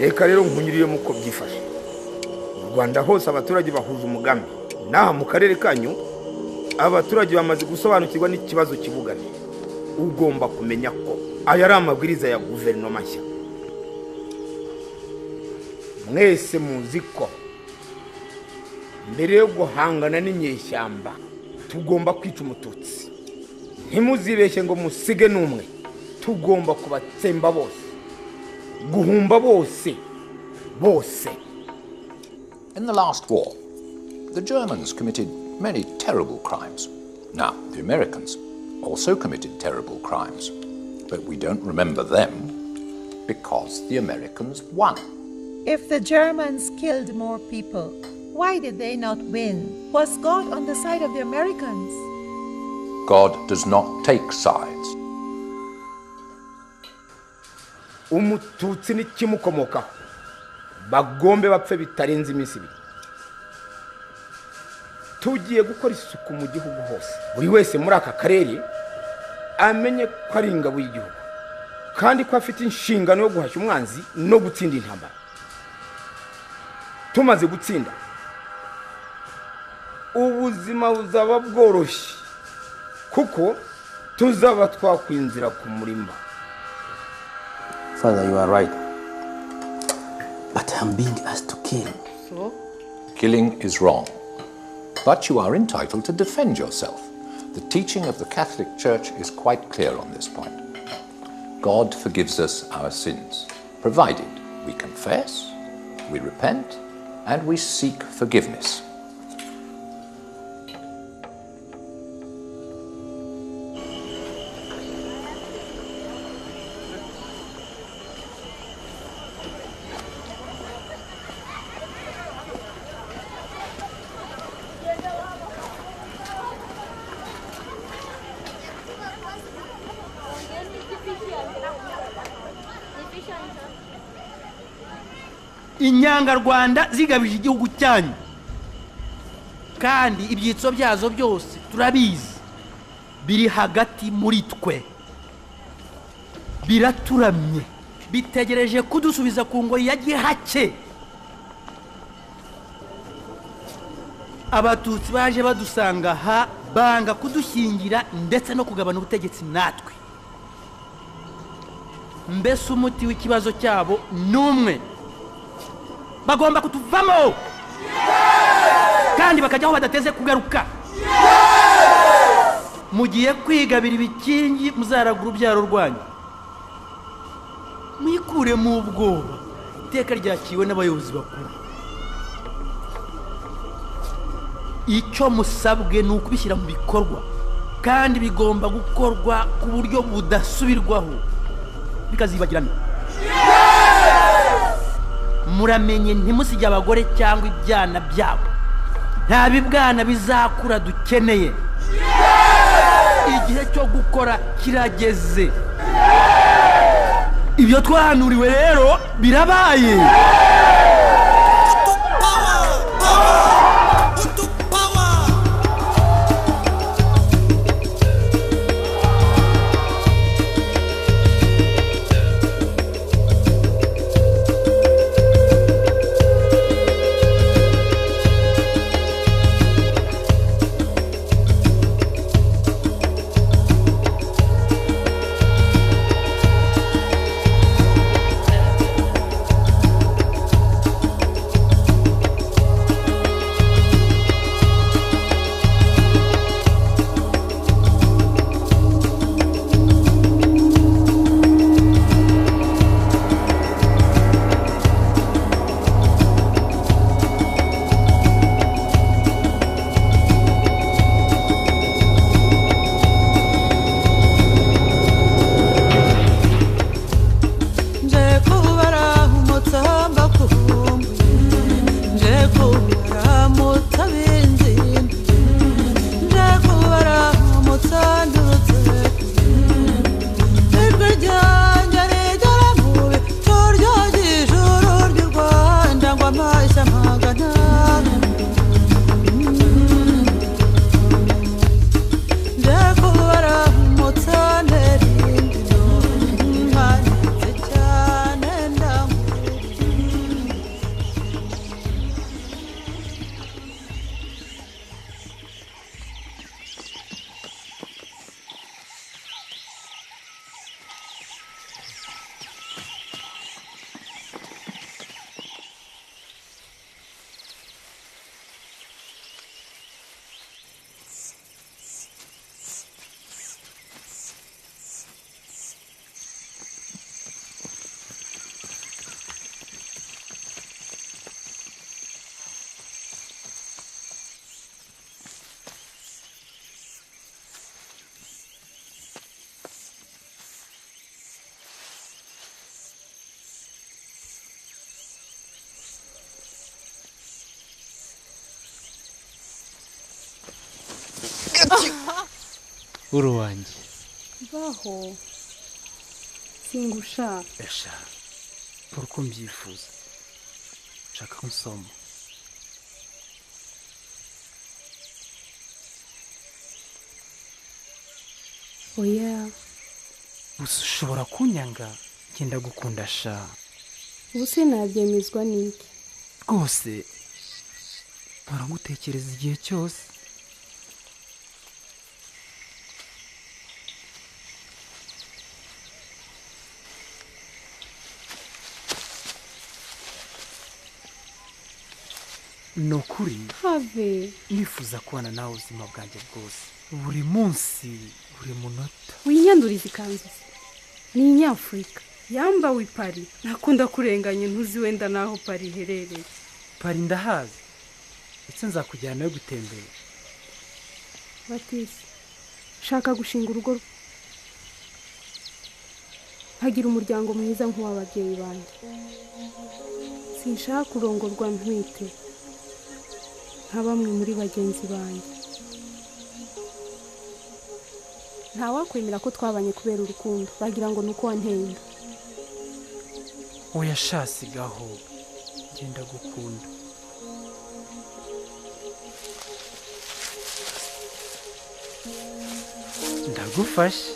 reka rero nkunyurire muko byifashe. Rwanda hose abaturage bahuje umugambi. Naha mu karere kanyu abaturage bamaze gusobanukirwa n'ikibazo kivugane. Ugomba kumenya ko aya ari amabwiriza ya guverinoma nshya. Mwese muzi ko mbere yo guhangana n'inyeshyamba tugomba kwica umututsi. Ntimuzibeshye ngo musige n'umwe. Tugomba kubatsemba bose. Guhumba bose. Bose. In the last war, the Germans committed many terrible crimes. Now, the Americans also committed terrible crimes, but we don't remember them because the Americans won. If the Germans killed more people, why did they not win? Was God on the side of the Americans? God does not take sides. Umututsi n'ikimukomokaho bagombe bapfe bitarenze iminsi ibiri. Tugiye gukora isuku mu gihugu hose. Buri wese muri aka karere amenye ko ari ingabo y'igihugu kandi ko afite inshingano yo guhashya umwanzi no gutsinda intambara. Tumaze gutsinda ubuzima buzaba bworoshye kuko tuzaba twakwinzira ku murima. Father, you are right. But I'm being asked to kill. So? Killing is wrong, but you are entitled to defend yourself. The teaching of the Catholic Church is quite clear on this point. God forgives us our sins, provided we confess, we repent, and we seek forgiveness. Inyanga Rwanda zigabije igihugu cyanyu kandi ibyitso byazo byose turabizi biri hagati muri twe biraturamye bitegereje kudusubiza ku ngoyi ya gihake. Abatutsi baje badusanga ha banga kudushyingira ndetse no kugabana ubutegetsi natwe. Mbese umuti w'ikibazo cyabo numwe bagomba kutuvamo kandi bakajyaho badateze kugaruka. Mugiye kwigabira ibikingi muzaragura ubyaro rwanyu, mwikure mu bwoba. Iteka ryakiwe n'abayobozi bakuru. Icyo musabwe ni ukubishyira mu bikorwa kandi bigomba gukorwa ku buryo budasubirwaho bikazibagirana. Muramenye ntimusige abagore cyangwa ibyana byabo. Nta bibwana bizakura dukeneye. Igihe cyo gukora kirageze. Ibyo twahanuriwe rero birabaye. uruwanjye baho singusha esha uko mbyifuza nshaka kunsoma oya gusa ushobora kunyanga ngenda gukunda sha ubu sinabyemezwa n'iki rwose baragutekereza igihe cyose ni ukuri have nifuza kubana nawe ubuzima bwanjye bwose buri munsi buri munota winyanduriza ikanzu se ni inyafurika yambawe i Paris nakunda kurenganya ntuzi wenda naho Paris iherereye Paris ndahazi ndetse nzakujyana yo gutembera batisi shaka gushinga urugo nkagira umuryango mwiza nk'uw'ababyeyi banjye sinshaka kurongorwa ntwite nka bamwe muri bagenzi banjye ntawakwemera ko twabanye kubera urukundo bagira ngo ni uko wantenda oya shasigaho ngenda gukunda ndagufashe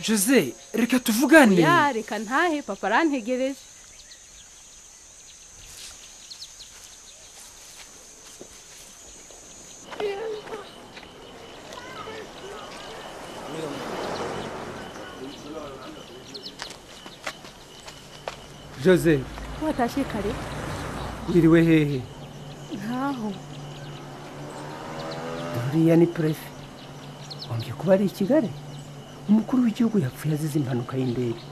Jose reka tuvugane ya reka ntahe papa arantegereje Jose watashye kare wiriwe hehe ntaho uriya ni prefe wongeye kuba ari i Kigali umukuru w'igihugu yapfuye azize impanuka y'indege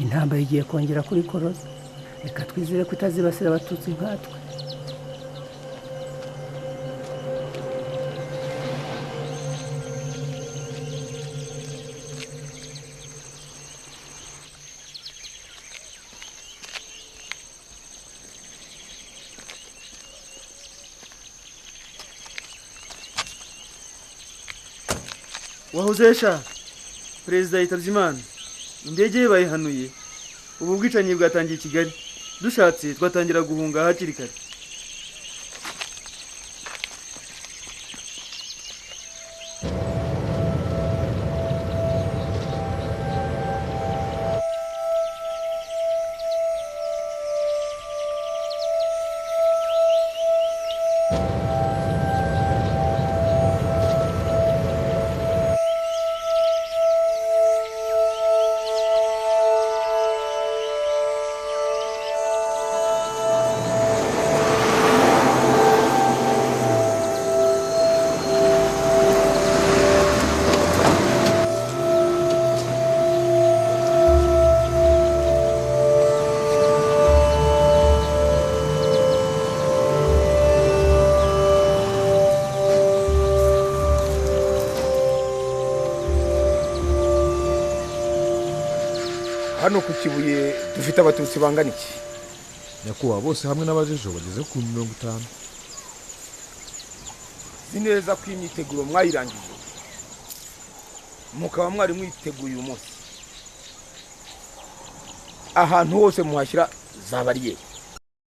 intambara igiye kongera kuri koroza reka twizere ko itazibasira abatutsi nkatwe wahozesha perezida yitabye imana indege ye bayihanuye ubu bwicanyi bwatangiye i Kigali dushatse twatangira guhunga hakiri kare hano ku Kibuye dufite abatutsi bangana iki nyakubahwa bose hamwe n'abajejo bageze ku 50 zineza ko imyiteguro mwayirangije mukaba mwari mwiteguye uyu munsi ahantu hose muhashyira za bariyeri